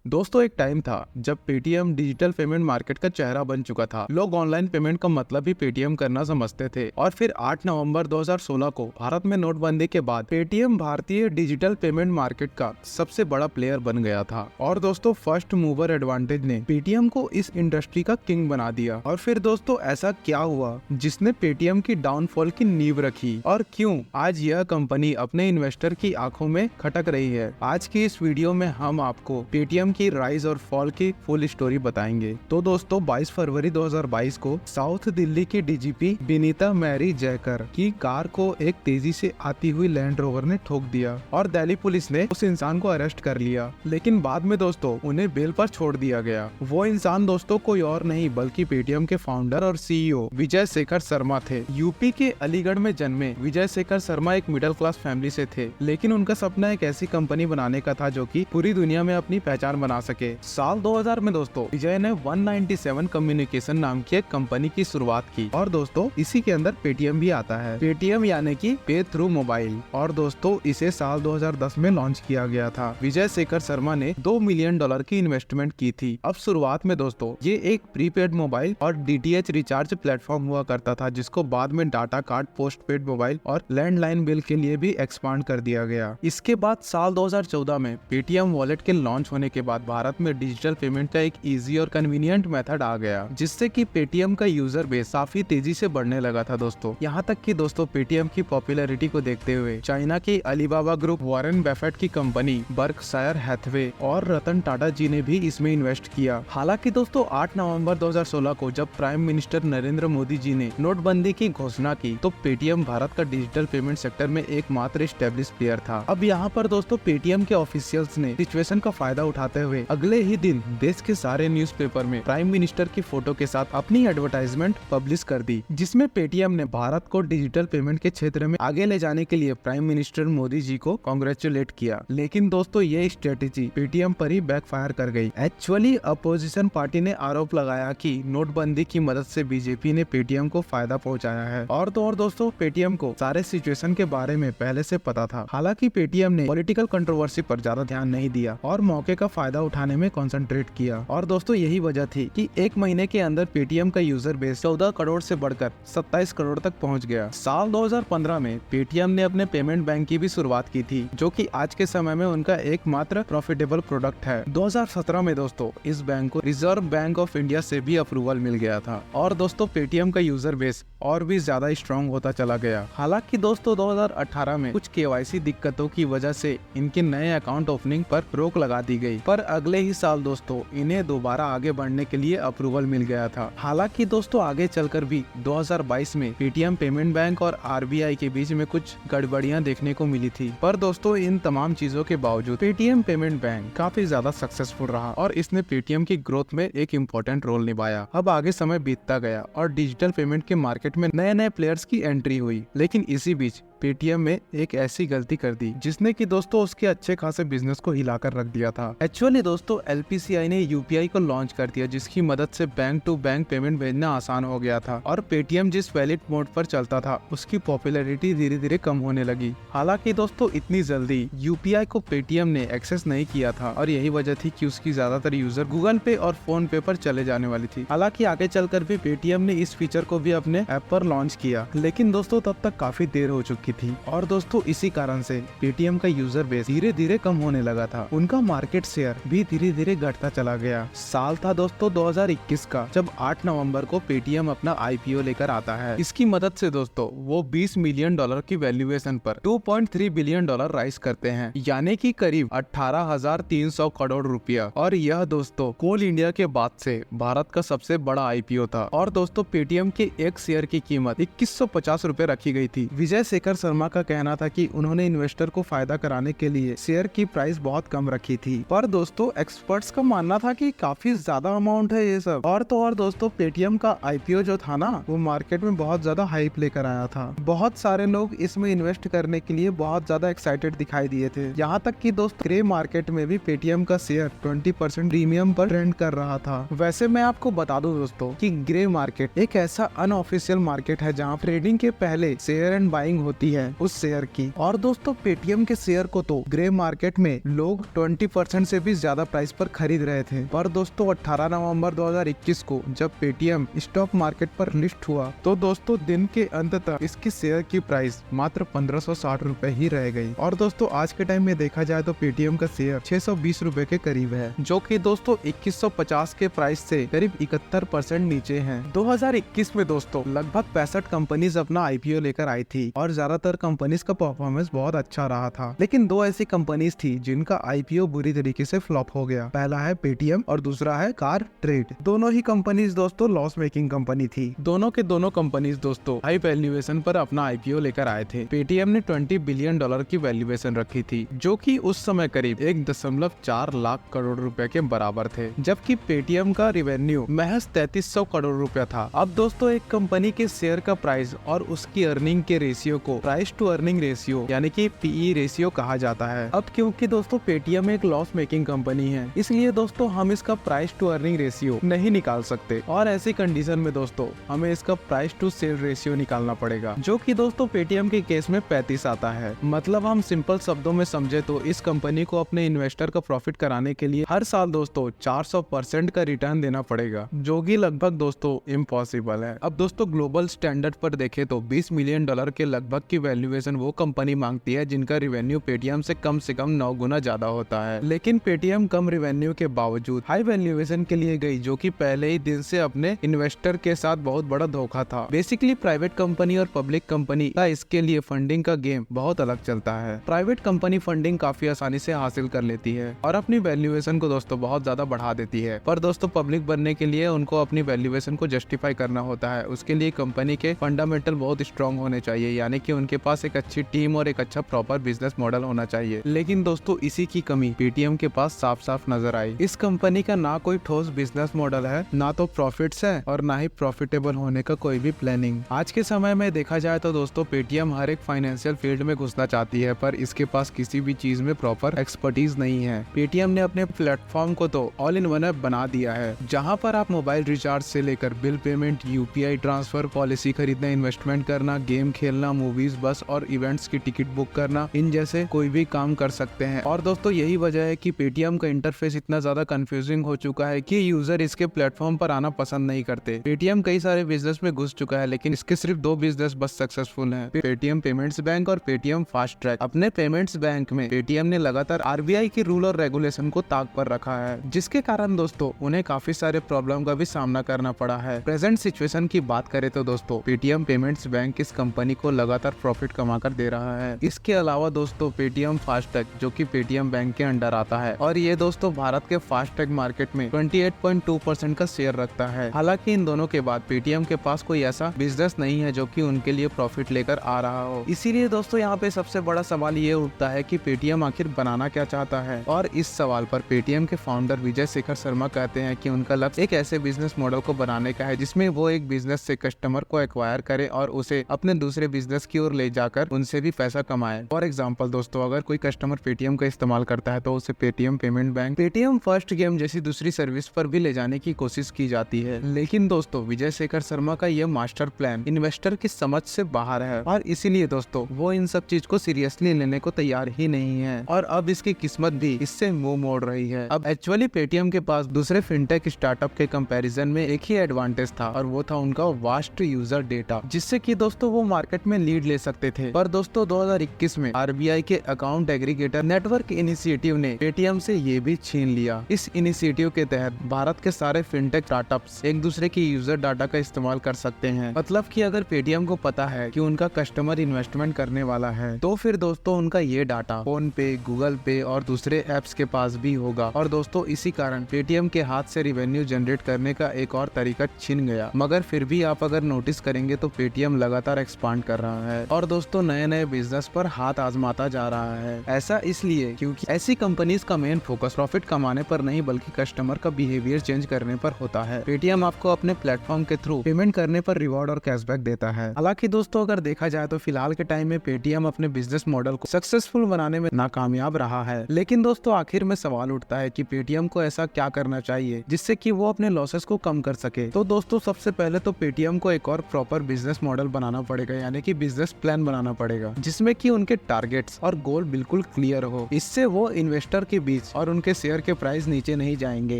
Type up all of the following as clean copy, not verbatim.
दोस्तों एक टाइम था जब पेटीएम डिजिटल पेमेंट मार्केट का चेहरा बन चुका था। लोग ऑनलाइन पेमेंट का मतलब ही पेटीएम करना समझते थे और फिर 8 नवंबर 2016 को भारत में नोटबंदी के बाद पेटीएम भारतीय डिजिटल पेमेंट मार्केट का सबसे बड़ा प्लेयर बन गया था। और दोस्तों फर्स्ट मूवर एडवांटेज ने पेटीएम को इस इंडस्ट्री का किंग बना दिया। और फिर दोस्तों ऐसा क्या हुआ जिसने पेटीएम की डाउनफॉल की नींव रखी और क्यों आज यह कंपनी अपने इन्वेस्टर की आंखों में खटक रही है। आज की इस वीडियो में हम आपको पेटीएम की राइज और फॉल की फुल स्टोरी बताएंगे। तो दोस्तों 22 फरवरी 2022 को साउथ दिल्ली की डीजीपी विनीता मैरी जयकर की कार को एक तेजी से आती हुई लैंड रोवर ने ठोक दिया और दिल्ली पुलिस ने उस इंसान को अरेस्ट कर लिया। लेकिन बाद में दोस्तों उन्हें बेल पर छोड़ दिया गया। वो इंसान दोस्तों कोई और नहीं बल्कि पेटीएम के फाउंडर और सीईओ विजय शेखर शर्मा थे। यूपी के अलीगढ़ में जन्मे विजय शेखर शर्मा एक मिडिल क्लास फैमिली से थे, लेकिन उनका सपना एक ऐसी कंपनी बनाने का था जो कि पूरी दुनिया में अपनी पहचान बना सके। साल 2000 में दोस्तों विजय ने 197 कम्युनिकेशन नाम की एक कंपनी की शुरुआत की और दोस्तों इसी के अंदर पेटीएम भी आता है। पेटीएम यानी कि पे थ्रू मोबाइल। और दोस्तों इसे साल 2010 में लॉन्च किया गया था। विजय शेखर शर्मा ने $2 मिलियन की इन्वेस्टमेंट की थी। अब शुरुआत में दोस्तों ये एक प्रीपेड मोबाइल और डीटीएच रिचार्ज प्लेटफॉर्म हुआ करता था, जिसको बाद में data card, post paid mobile और लैंडलाइन बिल के लिए भी एक्सपांड कर दिया गया। इसके बाद साल 2014 में पेटीएम वॉलेट के लॉन्च होने के बाद भारत में डिजिटल पेमेंट का एक इजी और कन्वीनियंट मेथड आ गया, जिससे कि पेटीएम का यूजर बेस काफी तेजी से बढ़ने लगा था दोस्तों। यहाँ तक कि दोस्तों पेटीएम की पॉपुलैरिटी को देखते हुए चाइना की अलीबाबा ग्रुप, वॉरेन बफेट की कंपनी बर्कशायर हैथवे और रतन टाटा जी ने भी इसमें इन्वेस्ट किया। हालांकि दोस्तों 8 नवंबर 2016 को जब प्राइम मिनिस्टर नरेंद्र मोदी जी ने नोटबंदी की घोषणा की तो पेटीएम भारत का डिजिटल पेमेंट सेक्टर में एकमात्र एस्टेब्लिश प्लेयर था। अब यहाँ पर दोस्तों पेटीएम के ऑफिशियल्स ने सिचुएशन का फायदा उठाते हुए अगले ही दिन देश के सारे न्यूज़पेपर में प्राइम मिनिस्टर की फोटो के साथ अपनी एडवर्टाइजमेंट पब्लिश कर दी, जिसमें पेटीएम ने भारत को डिजिटल पेमेंट के क्षेत्र में आगे ले जाने के लिए प्राइम मिनिस्टर मोदी जी को कांग्रेचुलेट किया। लेकिन दोस्तों ये स्ट्रेटेजी पेटीएम पर ही बैकफायर कर गई। एक्चुअली अपोजिशन पार्टी ने आरोप लगाया कि नोटबंदी की मदद से बीजेपी ने पेटीएम को फायदा पहुंचाया है। और तो और दोस्तों पेटीएम को सारे सिचुएशन के बारे में पहले से पता था। हालांकि पेटीएम ने पॉलिटिकल कंट्रोवर्सी पर ज्यादा ध्यान नहीं दिया और मौके का फायदा उठाने में कंसंट्रेट किया। और दोस्तों यही वजह थी कि एक महीने के अंदर पेटीएम का यूजर बेस 14 करोड़ से बढ़कर 27 करोड़ तक पहुंच गया। साल 2015 में पेटीएम ने अपने पेमेंट बैंक की भी शुरुआत की थी, जो कि आज के समय में उनका एकमात्र प्रॉफिटेबल प्रोडक्ट है। 2017 में दोस्तों इस बैंक को रिजर्व बैंक ऑफ इंडिया से भी अप्रूवल मिल गया था और दोस्तों पेटीएम का यूजर बेस और भी ज्यादा स्ट्रॉन्ग होता चला गया। हालांकि दोस्तों 2018 में कुछ केवाईसी दिक्कतों की वजह से इनके नए अकाउंट ओपनिंग पर रोक लगा दी गई, पर अगले ही साल दोस्तों इन्हें दोबारा आगे बढ़ने के लिए अप्रूवल मिल गया था। हालांकि दोस्तों आगे चलकर भी 2022 में पेटीएम पेमेंट बैंक और आरबीआई के बीच में कुछ गड़बड़ियां देखने को मिली थी, पर दोस्तों इन तमाम चीजों के बावजूद पेटीएम पेमेंट बैंक काफी ज्यादा सक्सेसफुल रहा और इसने पेटीएम की ग्रोथ में एक इम्पोर्टेंट रोल निभाया। अब आगे समय बीतता गया और डिजिटल पेमेंट के मार्केट में नए नए प्लेयर्स की एंट्री हुई, लेकिन इसी बीच पेटीएम में एक ऐसी गलती कर दी जिसने कि दोस्तों उसके अच्छे खासे बिजनेस को हिलाकर रख दिया था। एक्चुअली दोस्तों एलपीसीआई ने यूपीआई को लॉन्च कर दिया, जिसकी मदद से बैंक टू बैंक पेमेंट भेजना आसान हो गया था और पेटीएम जिस वैलिड मोड पर चलता था उसकी पॉपुलैरिटी धीरे धीरे कम होने लगी। हालांकि दोस्तों इतनी जल्दी यूपीआई को पेटीएम ने एक्सेस नहीं किया था और यही वजह थी कि उसकी ज्यादातर यूजर गूगल पे और फोन पे पर चले जाने वाली थी। हालांकि आगे चलकर भी पेटीएम ने इस फीचर को भी अपने ऐप पर लॉन्च किया, लेकिन दोस्तों तब तक काफी देर हो चुकी थी और दोस्तों इसी कारण से पेटीएम का यूजर बेस धीरे धीरे कम होने लगा था। उनका मार्केट शेयर भी धीरे धीरे घटता चला गया। साल था दोस्तों 2021 का, जब 8 नवंबर को पेटीएम अपना आईपीओ लेकर आता है। इसकी मदद से दोस्तों वो $20 मिलियन की वैल्यूएशन पर $2.3 बिलियन राइज करते हैं, यानी कि करीब 18,300 करोड़ रुपया। और यह दोस्तों कोल इंडिया के बाद से भारत का सबसे बड़ा आईपीओ था। और दोस्तों पेटीएम के एक शेयर की कीमत 2150 रुपए रखी गई थी। विजय शेखर शर्मा का कहना था कि उन्होंने इन्वेस्टर को फायदा कराने के लिए शेयर की प्राइस बहुत कम रखी थी, पर दोस्तों एक्सपर्ट्स का मानना था कि काफी ज्यादा अमाउंट है ये सब। और तो और दोस्तों पेटीएम का आईपीओ जो था ना, वो मार्केट में बहुत ज्यादा हाइप लेकर आया था। बहुत सारे लोग इसमें इन्वेस्ट करने के लिए बहुत ज्यादा एक्साइटेड दिखाई दिए थे। यहाँ तक कि दोस्तों ग्रे मार्केट में भी पेटीएम का शेयर 20% प्रीमियम पर ट्रेंड कर रहा था। वैसे मैं आपको बता दूं दोस्तों कि ग्रे मार्केट एक ऐसा अनऑफिशियल मार्केट है जहाँ ट्रेडिंग के पहले शेयर एंड बाइंग होती होती है उस शेयर की। और दोस्तों पेटीएम के शेयर को तो ग्रे मार्केट में लोग 20% से भी ज्यादा प्राइस पर खरीद रहे थे। पर दोस्तों 18 नवंबर 2021 को जब पेटीएम स्टॉक मार्केट पर लिस्ट हुआ तो दोस्तों दिन के अंत तक इसकी शेयर की प्राइस मात्र 1560 रुपए ही रह गई। और दोस्तों आज के टाइम में देखा जाए तो पेटीएम का शेयर 620 रुपए के करीब है, जो कि दोस्तों 2150 के प्राइस से करीब 71% नीचे है। 2021 में दोस्तों लगभग 65 कंपनीज अपना आईपीओ लेकर आई थी और ज्यादातर कंपनीज का परफॉर्मेंस बहुत अच्छा रहा था। लेकिन दो ऐसी कंपनीज थी जिनका आईपीओ बुरी तरीके से फ्लॉप हो गया। पहला है पेटीएम और दूसरा है कार ट्रेड। दोनों ही कंपनीज दोस्तों लॉस मेकिंग कंपनी थी। दोनों के दोनों कंपनीज दोस्तों हाई वैल्यूएशन पर अपना आईपीओ लेकर आए थे। पेटीएम ने $20 बिलियन की वैल्यूएशन रखी थी, जो कि उस समय करीब 1.4 लाख करोड़ रुपए के बराबर थे, जबकि पेटीएम का रिवेन्यू महज 3300 करोड़ रुपया था। अब दोस्तों एक कंपनी के शेयर का प्राइस और उसकी अर्निंग के रेशियो को प्राइस टू अर्निंग रेशियो यानी कि पीई रेशियो कहा जाता है। अब क्योंकि दोस्तों पेटीएम एक लॉस मेकिंग कंपनी है, इसलिए दोस्तों हम इसका प्राइस टू अर्निंग रेशियो नहीं निकाल सकते और ऐसी कंडीशन में दोस्तों हमें इसका प्राइस टू सेल रेशियो निकालना पड़ेगा, जो कि दोस्तों पेटीएम के केस में 35 आता है। मतलब हम सिंपल शब्दों में समझे तो इस कंपनी को अपने इन्वेस्टर का प्रॉफिट कराने के लिए हर साल दोस्तों 400% का रिटर्न देना पड़ेगा, जो कि लगभग दोस्तों इम्पॉसिबल है। अब दोस्तों ग्लोबल स्टैंडर्ड पर देखें तो $20 मिलियन के लगभग की वैल्यूएशन वो कंपनी मांगती है जिनका रिवेन्यू पेटीएम से कम 9 गुना ज्यादा होता है। लेकिन पेटीएम कम रिवेन्यू के बावजूद हाई वैल्यूएशन के लिए गई, जो कि पहले ही दिन से अपने इन्वेस्टर के साथ बहुत बड़ा धोखा था। बेसिकली प्राइवेट कंपनी और पब्लिक कंपनी का इसके लिए फंडिंग का गेम बहुत अलग चलता है। प्राइवेट कंपनी फंडिंग काफी आसानी से हासिल कर लेती है और अपनी वैल्यूएशन को दोस्तों बहुत ज्यादा बढ़ा देती है, पर दोस्तों पब्लिक बनने के लिए उनको अपनी वैल्यूएशन को जस्टिफाई करना होता है। उसके लिए कंपनी के फंडामेंटल बहुत स्ट्रॉन्ग होने चाहिए, यानी कि उनके पास एक अच्छी टीम और एक अच्छा प्रॉपर बिजनेस मॉडल होना चाहिए। लेकिन दोस्तों इसी की कमी पेटीएम के पास साफ साफ नजर आई। इस कंपनी का ना कोई ठोस बिजनेस मॉडल है, ना तो प्रॉफिट्स है और ना ही प्रॉफिटेबल होने का कोई भी प्लानिंग। आज के समय में देखा जाए तो दोस्तों पेटीएम हर एक फाइनेंशियल फील्ड में घुसना चाहती है, पर इसके पास किसी भी चीज में प्रॉपर एक्सपर्टीज नहीं है। पेटीएम ने अपने प्लेटफॉर्म को तो ऑल इन वन ऐप बना दिया है, जहां पर आप मोबाइल रिचार्ज से लेकर bill payment, UPI transfer, policy खरीदना, इन्वेस्टमेंट करना, गेम खेलना, मूवीज, बस और इवेंट्स की टिकट बुक करना, इन जैसे कोई भी काम कर सकते हैं। और दोस्तों यही वजह है कि पेटीएम का इंटरफेस इतना ज्यादा कंफ्यूजिंग हो चुका है कि यूजर इसके प्लेटफॉर्म पर आना पसंद नहीं करते। पेटीएम कई सारे बिजनेस में घुस चुका है, लेकिन इसके सिर्फ 2 बिजनेस बस सक्सेसफुल हैं, पेटीएम पेमेंट्स बैंक और पेटीएम फास्ट ट्रैक। अपने पेमेंट्स बैंक में पेटीएम ने लगातार आरबीआई की रूल और रेगुलेशन को ताक पर रखा है, जिसके कारण दोस्तों उन्हें काफी सारे प्रॉब्लम का भी सामना करना पड़ा है। प्रेजेंट सिचुएशन की बात करें तो दोस्तों पेटीएम पेमेंट्स बैंक इस कंपनी को लगातार प्रॉफिट कमा कर दे रहा है। इसके अलावा दोस्तों पेटीएम फास्टैग, जो कि पेटीएम बैंक के अंडर आता है, और ये दोस्तों भारत के फास्टैग मार्केट में 28.2% का शेयर रखता है। हालांकि इन दोनों के बाद पेटीएम के पास कोई ऐसा बिजनेस नहीं है जो कि उनके लिए प्रॉफिट लेकर आ रहा हो। इसीलिए दोस्तों यहाँ पे सबसे बड़ा सवाल ये उठता है कि पेटीएम आखिर बनाना क्या चाहता है। और इस सवाल पर पेटीएम के फाउंडर विजय शेखर शर्मा कहते हैं कि उनका लक्ष्य एक ऐसे बिजनेस मॉडल को बनाने का है जिसमें वो एक बिजनेस से कस्टमर को एक्वायर करे और उसे अपने दूसरे बिजनेस की ओर ले जाकर उनसे भी पैसा कमाए। फॉर एग्जाम्पल दोस्तों अगर कोई कस्टमर पेटीएम का इस्तेमाल करता है तो उसे Paytm payment bank, Paytm first game जैसी दूसरी सर्विस पर भी ले जाने की कोशिश की जाती है। लेकिन दोस्तों विजय शेखर शर्मा का यह मास्टर प्लान इन्वेस्टर की समझ से बाहर है और इसीलिए दोस्तों वो इन सब चीज को सीरियसली लेने को तैयार ही नहीं है और अब इसकी किस्मत भी इससे मुंह मोड़ रही है। अब एक्चुअली पेटीएम के पास दूसरे फिनटेक स्टार्टअप के कंपैरिजन में एक ही एडवांटेज था और वो था उनका वास्ट यूजर डेटा, जिससे कि दोस्तों वो मार्केट में लीड ले सकते थे। पर दोस्तों 2021 में आरबीआई के अकाउंट एग्रीगेटर नेटवर्क इनिशिएटिव ने पेटीएम से ये भी छीन लिया। इस इनिशिएटिव के तहत भारत के सारे फिनटेक स्टार्टअप्स एक दूसरे की यूजर डाटा का इस्तेमाल कर सकते हैं। मतलब कि अगर पेटीएम को पता है कि उनका कस्टमर इन्वेस्टमेंट करने वाला है तो फिर दोस्तों उनका ये डाटा फोन पे, गूगल पे और दूसरे एप्स के पास भी होगा। और दोस्तों इसी कारण पेटीएम के हाथ से रिवेन्यू जनरेट करने का एक और तरीका छिन गया। मगर फिर भी आप अगर नोटिस करेंगे तो पेटीएम लगातार एक्सपांड कर रहा है और दोस्तों नए नए बिजनेस पर हाथ आजमाता जा रहा है। ऐसा इसलिए क्योंकि ऐसी कंपनीज का मेन फोकस प्रॉफिट कमाने पर नहीं बल्कि कस्टमर का बिहेवियर चेंज करने पर होता है। पेटीएम आपको अपने प्लेटफॉर्म के थ्रू पेमेंट करने पर रिवॉर्ड और कैशबैक देता है। हालांकि दोस्तों अगर देखा जाए तो फिलहाल के टाइम में पेटीएम अपने बिजनेस मॉडल को सक्सेसफुल बनाने में नाकामयाब रहा है। लेकिन दोस्तों आखिर में सवाल उठता है कि पेटीएम को ऐसा क्या करना चाहिए जिससे कि वो अपने लॉसेस को कम कर सके। तो दोस्तों सबसे पहले तो पेटीएम को एक और प्रॉपर बिजनेस मॉडल बनाना पड़ेगा, यानी कि बिजनेस प्लान बनाना पड़ेगा जिसमें कि उनके टारगेट्स और गोल बिल्कुल क्लियर हो। इससे वो इन्वेस्टर के बीच और उनके शेयर के प्राइस नीचे नहीं जाएंगे।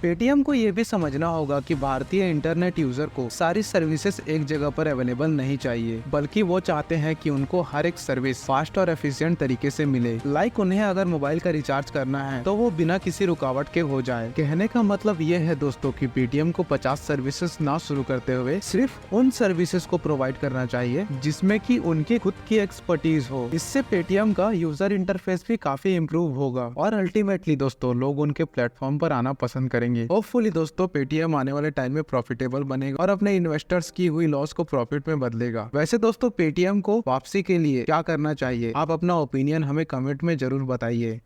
पेटीएम को ये भी समझना होगा कि भारतीय इंटरनेट यूजर को सारी सर्विसेज एक जगह पर अवेलेबल नहीं चाहिए, बल्कि वो चाहते हैं कि उनको हर एक सर्विस फास्ट और एफिशिएंट तरीके से मिले। लाइक उन्हें अगर मोबाइल का रिचार्ज करना है तो वो बिना किसी रुकावट के हो जाए। कहने का मतलब ये है दोस्तों कि पेटीएम को 50 सर्विसेज ना शुरू करते हुए सिर्फ उन सर्विसेज को प्रोवाइड करना चाहिए जिसमें कि उनकी खुद की एक्सपर्टीज हो। इससे पेटीएम का यूजर इंटरफेस भी काफी इम्प्रूव होगा और अल्टीमेटली दोस्तों लोग उनके प्लेटफॉर्म पर आना पसंद करेंगे। होपफुली दोस्तों पेटीएम आने वाले टाइम में प्रॉफिटेबल बनेगा और अपने इन्वेस्टर्स की हुई लॉस को प्रॉफिट में बदलेगा। वैसे दोस्तों पेटीएम को वापसी के लिए क्या करना चाहिए, आप अपना ओपिनियन हमें कमेंट में जरूर बताइए।